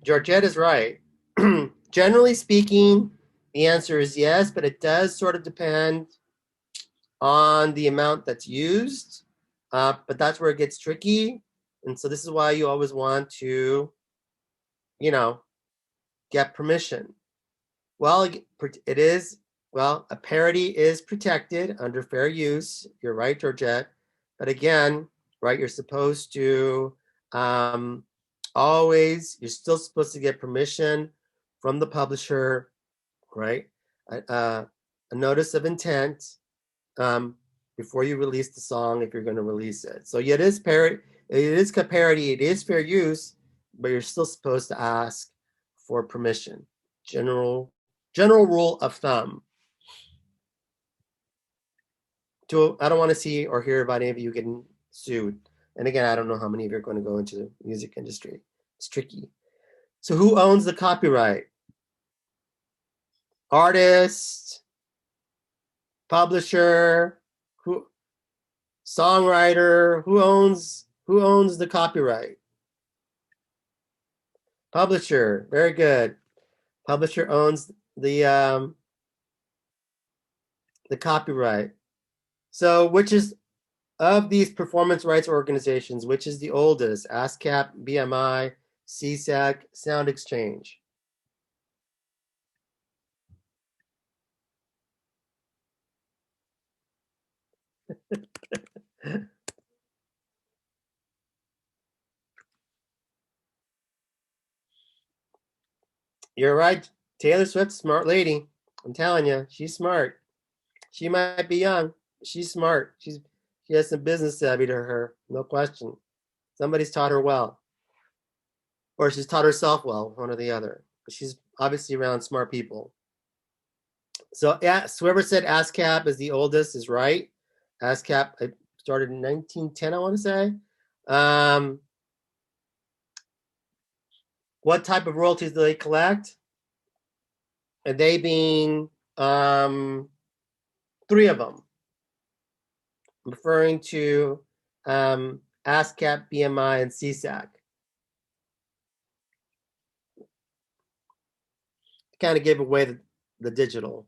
Georgette is right. Generally speaking, the answer is yes, but it does sort of depend on the amount that's used. But that's where it gets tricky. And so this is why you always want to, get permission. Well, it is, a parody is protected under fair use. You're right, Georgette. But again, right, you're supposed to you're still supposed to get permission from the publisher, right? A notice of intent before you release the song if you're going to release it. So yeah, it is parody, it is parody, it is fair use, but you're still supposed to ask for permission. General rule of thumb. I don't want to see or hear about any of you getting sued. And again, I don't know how many of you are going to go into the music industry. It's tricky. So who owns the copyright? Artist, publisher, songwriter, who owns the copyright? Publisher. Very good. Publisher owns the copyright. So which is of these performance rights organizations, which is the oldest? ASCAP, BMI, CSAC, Sound Exchange. You're right. Taylor Swift, smart lady. I'm telling you, she's smart. She might be young. She's smart. She has some business savvy to her, no question. Somebody's taught her well, or she's taught herself well, one or the other. But she's obviously around smart people. So yeah, whoever said ASCAP is the oldest is right. ASCAP started in 1910, I want to say. What type of royalties do they collect? And they being three of them, referring to ASCAP, BMI, and CSAC. Kind of gave away the digital.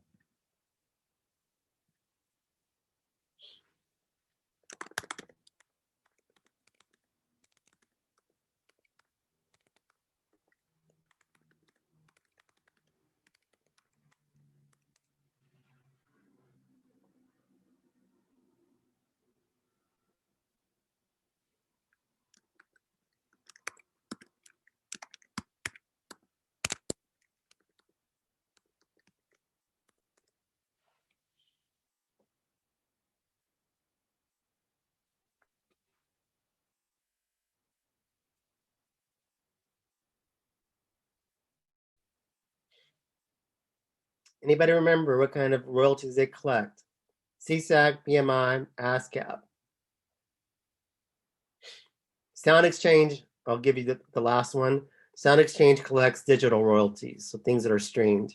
Anybody remember what kind of royalties they collect? CSAC, BMI, ASCAP. Sound Exchange, I'll give you the last one. Sound Exchange collects digital royalties, so things that are streamed.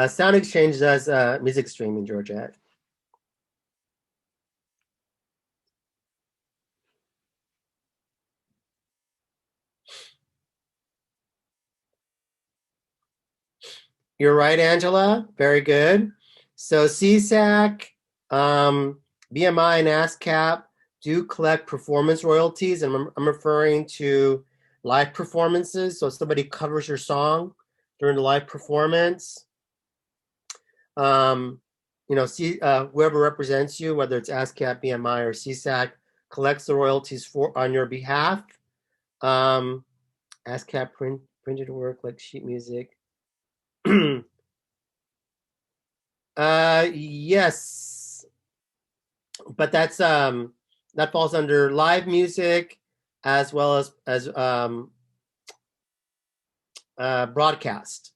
Sound Exchange does music streaming, Georgette. You're right, Angela. Very good. So CSAC, BMI, and ASCAP do collect performance royalties, and I'm referring to live performances. So if somebody covers your song during the live performance, whoever represents you, whether it's ASCAP, BMI, or CSAC, collects the royalties on your behalf. ASCAP printed work like sheet music. Yes, but that falls under live music as well as broadcast.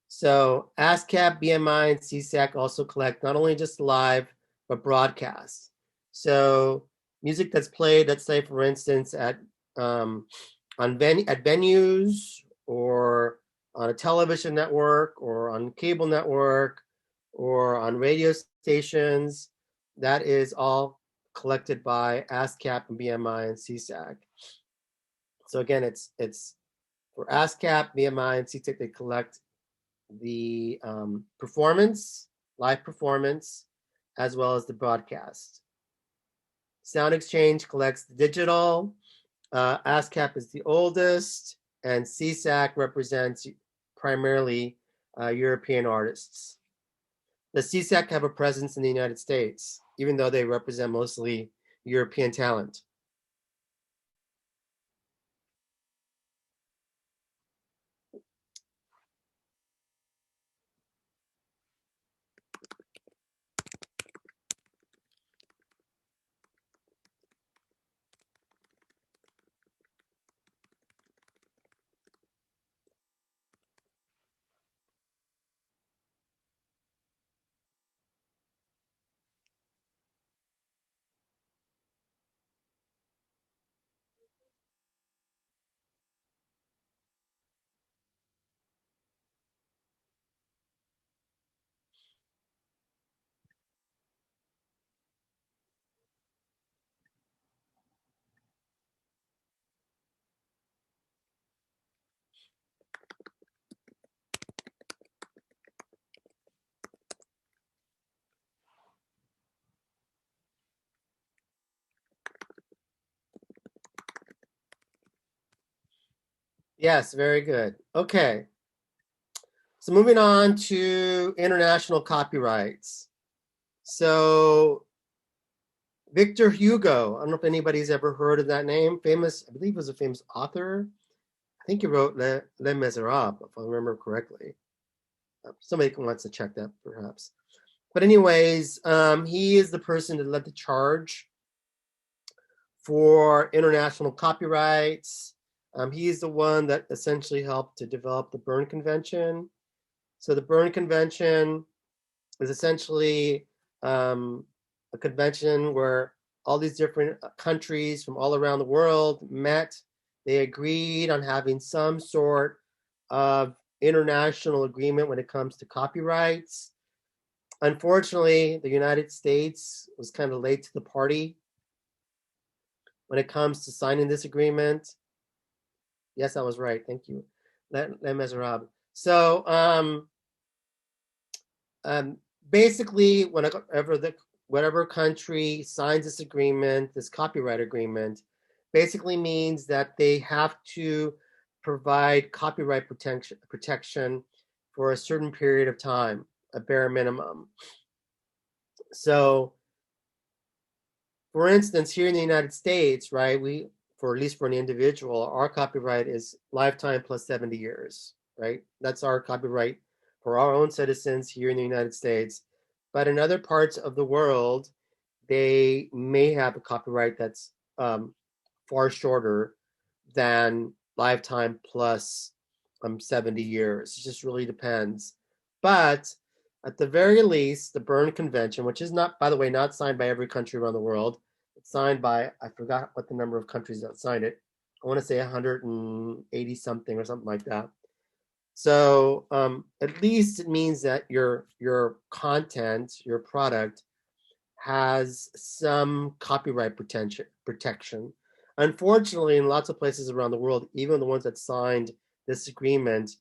So ASCAP, BMI, and CSAC also collect not only just live but broadcast. So music that's played, let's say for instance at venues or on a television network or on cable network or on radio stations, that is all collected by ASCAP and BMI and CSAC. So again, it's for ASCAP, BMI, and CSAC, they collect the live performance, as well as the broadcast. Sound Exchange collects the digital. ASCAP is the oldest, and CSAC represents primarily European artists. The CSAC have a presence in the United States, even though they represent mostly European talent. Yes, very good. Okay. So moving on to international copyrights. So Victor Hugo, I don't know if anybody's ever heard of that name. Famous, I believe, was a famous author. I think he wrote Les Miserables, if I remember correctly. Somebody wants to check that, perhaps. But anyways, he is the person that led the charge for international copyrights. He is the one that essentially helped to develop the Berne Convention. So the Berne Convention is essentially a convention where all these different countries from all around the world met. They agreed on having some sort of international agreement when it comes to copyrights. Unfortunately, the United States was kind of late to the party when it comes to signing this agreement. Yes, I was right. Thank you. Les Miserables. So basically, whatever country signs this agreement, this copyright agreement, basically means that they have to provide copyright protection for a certain period of time, a bare minimum. So, for instance, here in the United States, right, at least for an individual, our copyright is lifetime plus 70 years, right? That's our copyright for our own citizens here in the United States. But in other parts of the world, they may have a copyright that's far shorter than lifetime plus 70 years. It just really depends. But at the very least, the Berne Convention, which is not, by the way, not signed by every country around the world, it's signed by, I forgot what the number of countries that signed it. I want to say 180 something or something like that. So at least it means that your content, your product has some copyright protection. Unfortunately, in lots of places around the world, even the ones that signed this agreement,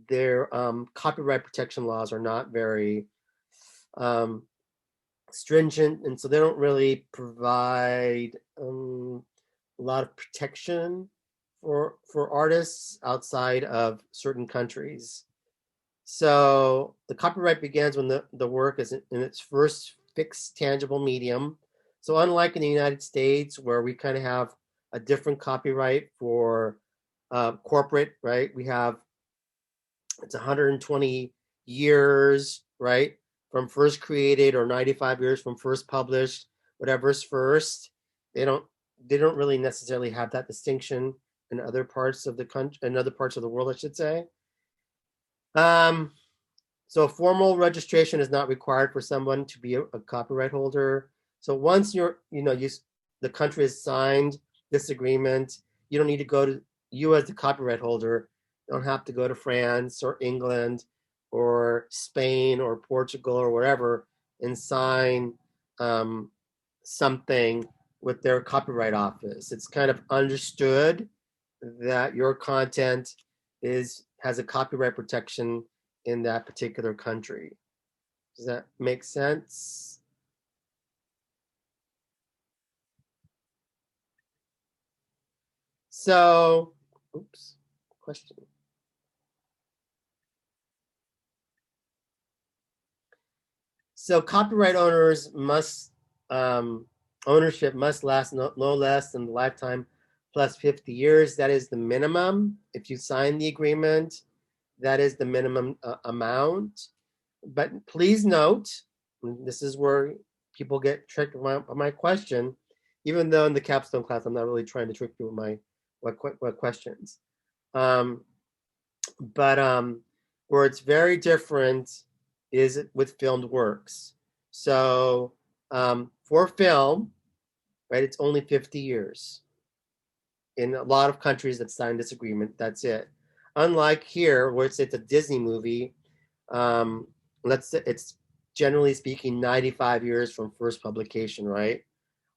their copyright protection laws are not very um, stringent, and so they don't really provide a lot of protection for artists outside of certain countries. So the copyright begins when the work is in its first fixed tangible medium. So unlike in the United States, where we kind of have a different copyright for corporate, right? We have it's 120 years, right, from first created, or 95 years from first published, whatever's first. They don't they don't really necessarily have that distinction in other parts of the country, in other parts of the world, I should say. Um, so formal registration is not required for someone to be a copyright holder. So once the country has signed this agreement, you don't need to go to you as the copyright holder. You don't have to go to France or England or Spain or Portugal or wherever and sign um, something with their copyright office. It's kind of understood that your content has a copyright protection in that particular country. Does that make sense? So, oops, question. So copyright owners must ownership must last no less than the lifetime plus 50 years. That is the minimum. If you sign the agreement, that is the minimum amount. But please note, this is where people get tricked by my question, even though in the capstone class I'm not really trying to trick you with my what questions. Um, but where it's very different is with filmed works. So for film, right, it's only 50 years. In a lot of countries that signed this agreement, that's it. Unlike here, where it's a Disney movie, let's say it's generally speaking 95 years from first publication, right?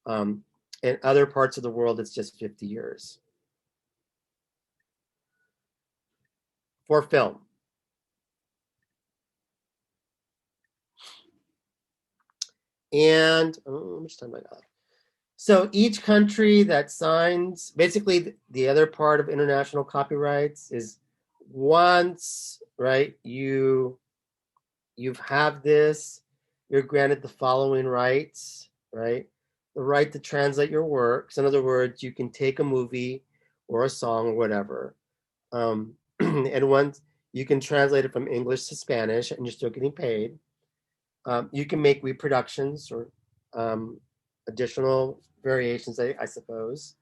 Um, in other parts of the world, it's just 50 years for film. And how much time I got? So each country that signs, basically the other part of international copyrights is once, right, you've have this, you're granted the following rights, right? The right to translate your works. In other words, you can take a movie or a song or whatever, and once you can translate it from English to Spanish, and you're still getting paid. You can make reproductions or additional variations, I suppose.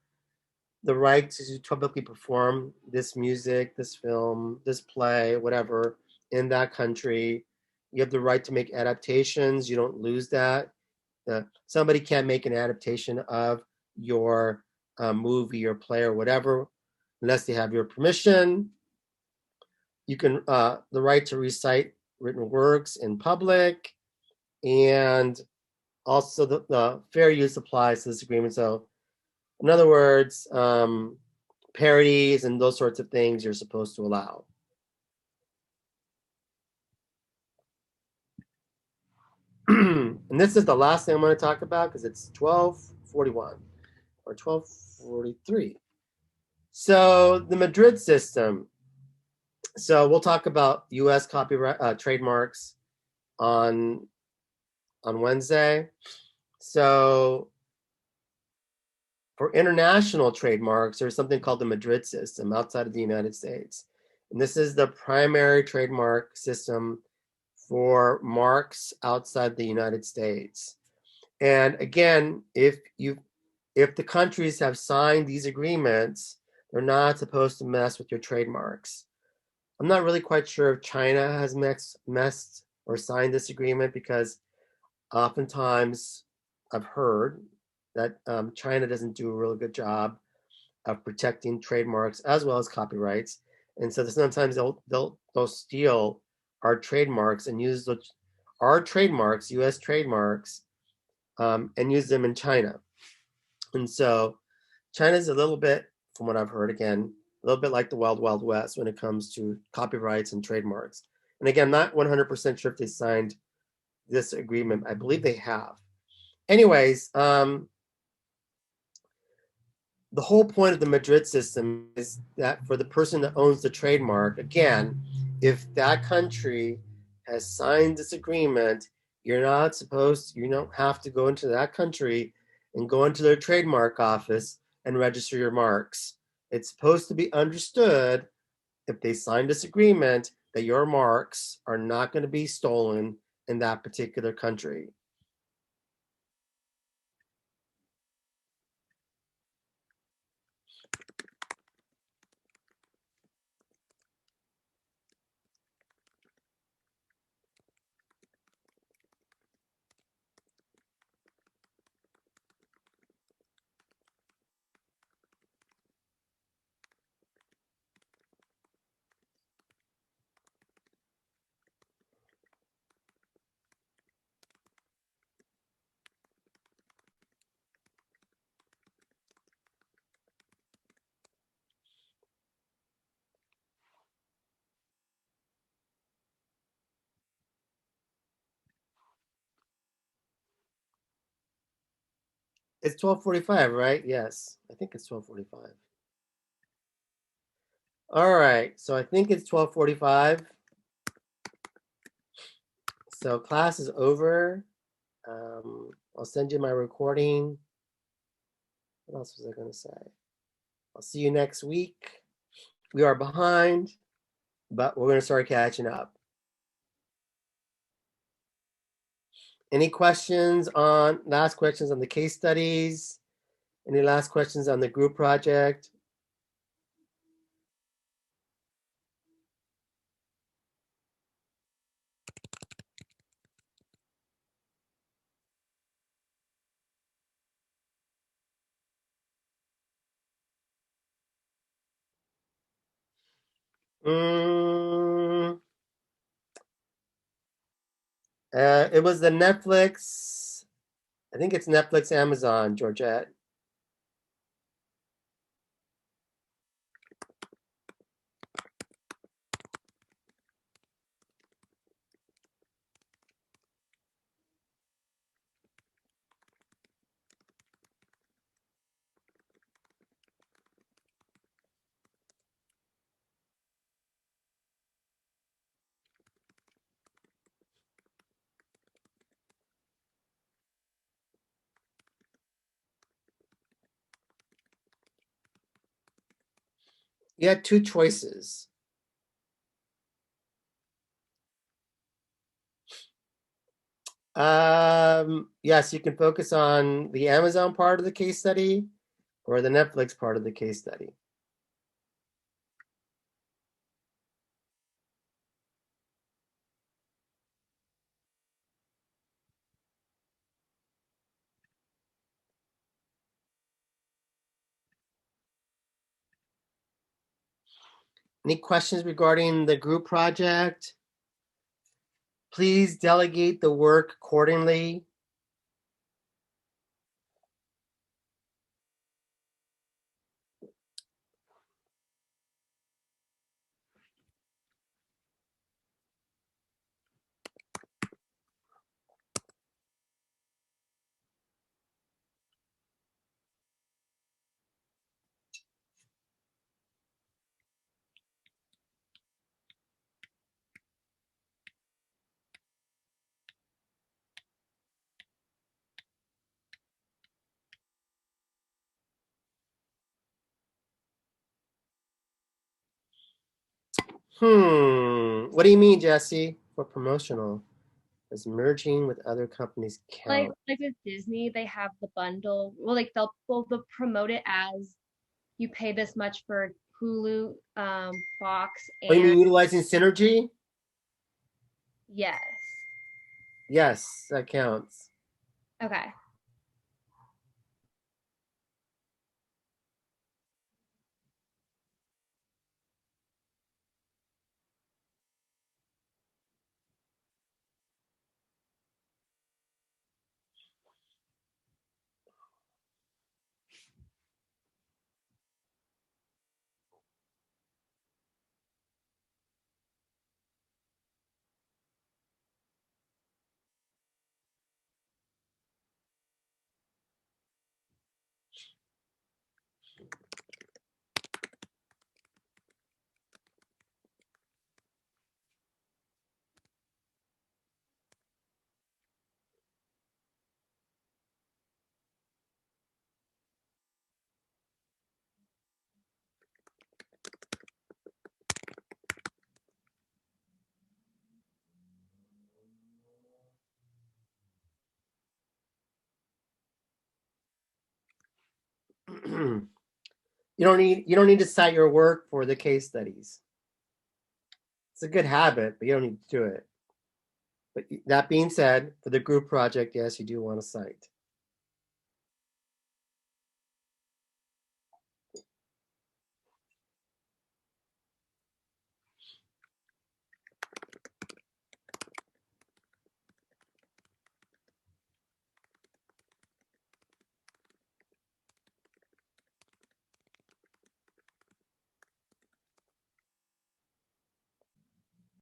The right to publicly perform this music, this film, this play, whatever, in that country. You have the right to make adaptations. You don't lose that. Somebody can't make an adaptation of your movie or play or whatever unless they have your permission. You can the right to recite written works in public, and also the fair use applies to this agreement. So, in other words, parodies and those sorts of things you're supposed to allow. And this is the last thing I'm going to talk about because it's 12:41 or 12:43. So the Madrid system. So we'll talk about U.S. copyright trademarks on Wednesday. So for international trademarks, there's something called the Madrid system outside of the United States. And this is the primary trademark system for marks outside the United States. And again, if the countries have signed these agreements, they're not supposed to mess with your trademarks. I'm not really quite sure if China has messed or signed this agreement, because oftentimes I've heard that China doesn't do a really good job of protecting trademarks as well as copyrights. And so sometimes they'll steal our trademarks and use our trademarks, U.S. trademarks, and use them in China. And so China's a little bit, from what I've heard, again, a little bit like the Wild Wild West when it comes to copyrights and trademarks. And again, not 100% sure if they signed this agreement. I believe they have. Anyways, the whole point of the Madrid system is that for the person that owns the trademark, again, if that country has signed this agreement, you don't have to go into that country and go into their trademark office and register your marks. It's supposed to be understood, if they signed this agreement, that your marks are not going to be stolen in that particular country. It's 12:45, right? Yes, I think it's 12:45. All right, so I think it's 12:45. So class is over. I'll send you my recording. What else was I going to say? I'll see you next week. We are behind, but we're going to start catching up. Any last questions on the case studies? Any last questions on the group project? It was the Netflix. I think it's Netflix, Amazon, Georgette. You had two choices. Yes, you can focus on the Amazon part of the case study or the Netflix part of the case study. Any questions regarding the group project? Please delegate the work accordingly. What do you mean, Jesse? For promotional? Is merging with other companies count? Like with Disney, they have the bundle. Well, like they'll promote it as you pay this much for Hulu, Fox, Oh, you mean and utilizing synergy? yes. Yes, that counts. Okay. you don't need to cite your work for the case studies. It's a good habit, but you don't need to do it. But that being said, for the group project, yes, you do want to cite.